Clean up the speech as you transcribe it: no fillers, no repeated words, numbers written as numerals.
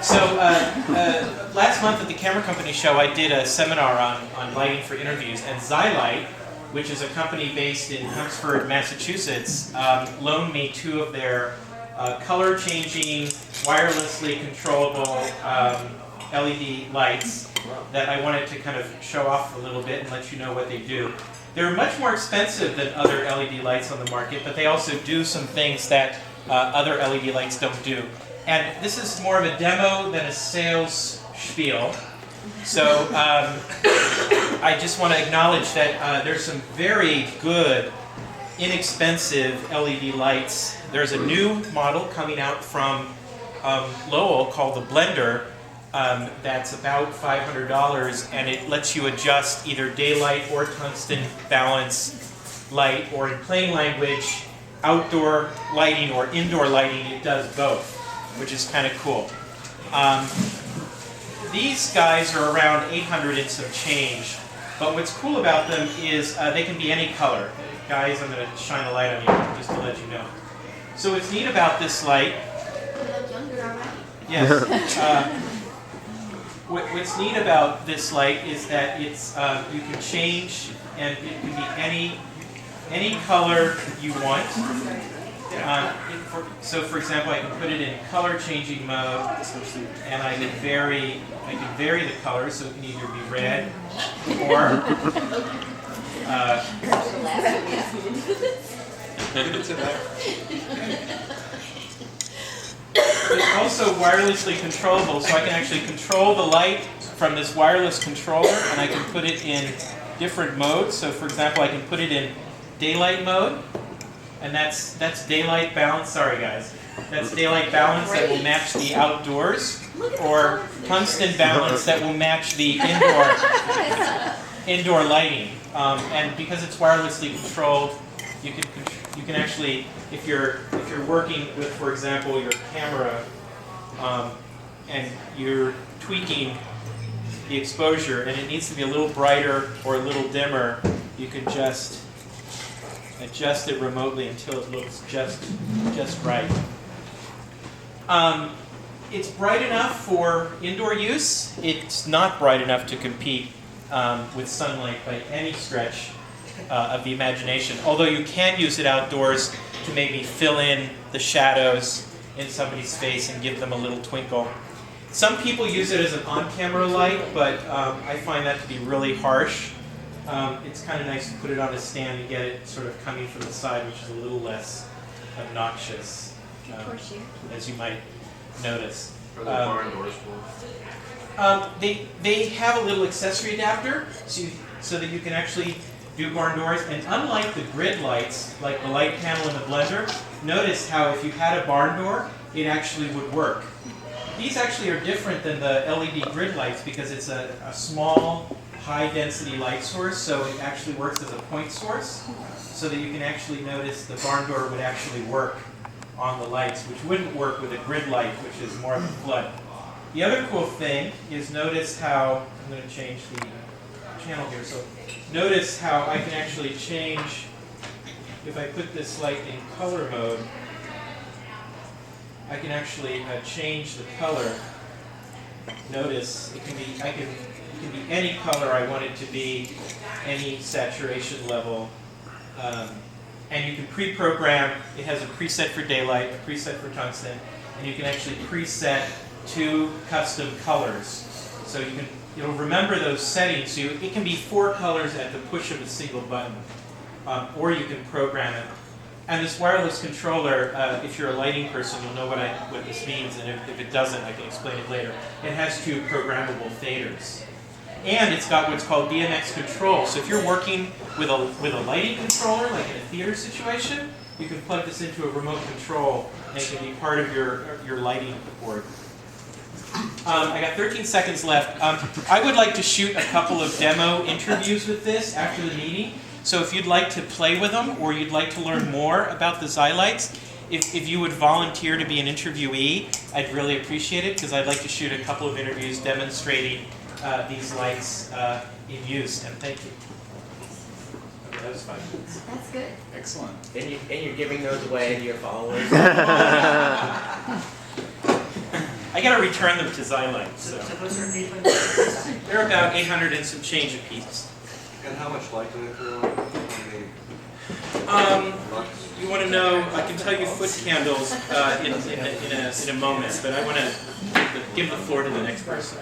So last month at the camera company show, I did a seminar on lighting for interviews, and Zylight, which is a company based in Huntsford, Massachusetts, loaned me 2 of their color-changing, wirelessly controllable LED lights that I wanted to kind of show off a little bit and let you know what they do. They're much more expensive than other LED lights on the market, but they also do some things that other LED lights don't do. And this is more of a demo than a sales spiel. So I just want to acknowledge that there's some very good, inexpensive LED lights. There's a new model coming out from Lowell called the Blender that's about $500, and it lets you adjust either daylight or tungsten balance light, or in plain language, outdoor lighting or indoor lighting. It does both, which is kind of cool. These guys are around 800 and some change, but what's cool about them is they can be any color. Guys, I'm going to shine a light on you just to let you know. So what's neat about this light... You look younger already. Yes. What's neat about this light is that it's you can change, and it can be any color you want. So for example, I can put it in color changing mode, and I can vary the color, so it can either be red or it's also wirelessly controllable, so I can actually control the light from this wireless controller, and I can put it in different modes. So for example, I can put it in daylight mode, and that's daylight balance. Sorry guys, that's daylight balance that will match the outdoors, or tungsten balance that will match the indoor lighting. And because it's wirelessly controlled, you can actually, if you're working with, for example, your camera, and you're tweaking the exposure, and it needs to be a little brighter or a little dimmer, you can just adjust it remotely until it looks just right. It's bright enough for indoor use. It's not bright enough to compete with sunlight by any stretch of the imagination, although you can use it outdoors to maybe fill in the shadows in somebody's face and give them a little twinkle. Some people use it as an on-camera light, but I find that to be really harsh. It's kind of nice to put it on a stand and get it sort of coming from the side, which is a little less obnoxious, as you might notice. Are there barn doors for? They have a little accessory adapter, so that you can actually do barn doors. And unlike the grid lights, like the light panel in the Blender, notice how if you had a barn door, it actually would work. These actually are different than the LED grid lights because it's a small, high-density light source, so it actually works as a point source, so that you can actually notice the barn door would actually work on the lights, which wouldn't work with a grid light, which is more of a flood. The other cool thing is notice how, I'm going to change the channel here, so notice how I can actually change, if I put this light in color mode, I can actually change the color. Notice it can be, it can be any color I want it to be, any saturation level. And you can pre-program, it has a preset for daylight, a preset for tungsten, and you can actually preset 2 custom colors. So you'll remember those settings. So it can be 4 colors at the push of a single button, or you can program it. And this wireless controller, if you're a lighting person, you'll know what this means, and if it doesn't, I can explain it later. It has 2 programmable faders. And it's got what's called DMX control. So if you're working with a lighting controller, like in a theater situation, you can plug this into a remote control, and it can be part of your lighting board. I got 13 seconds left. I would like to shoot a couple of demo interviews with this after the meeting. So if you'd like to play with them, or you'd like to learn more about the Zylights, if you would volunteer to be an interviewee, I'd really appreciate it, because I'd like to shoot a couple of interviews demonstrating these lights in use. And thank you. Okay, that was 5 minutes. That's good. Excellent. And you're giving those away to your followers? I gotta return them to Zylight, So so. those are 800. They're about 800 and some change a piece. And how much light do they throw on? Lux? You want to know, I can tell you foot candles in a moment, but I want to give the floor to the next person.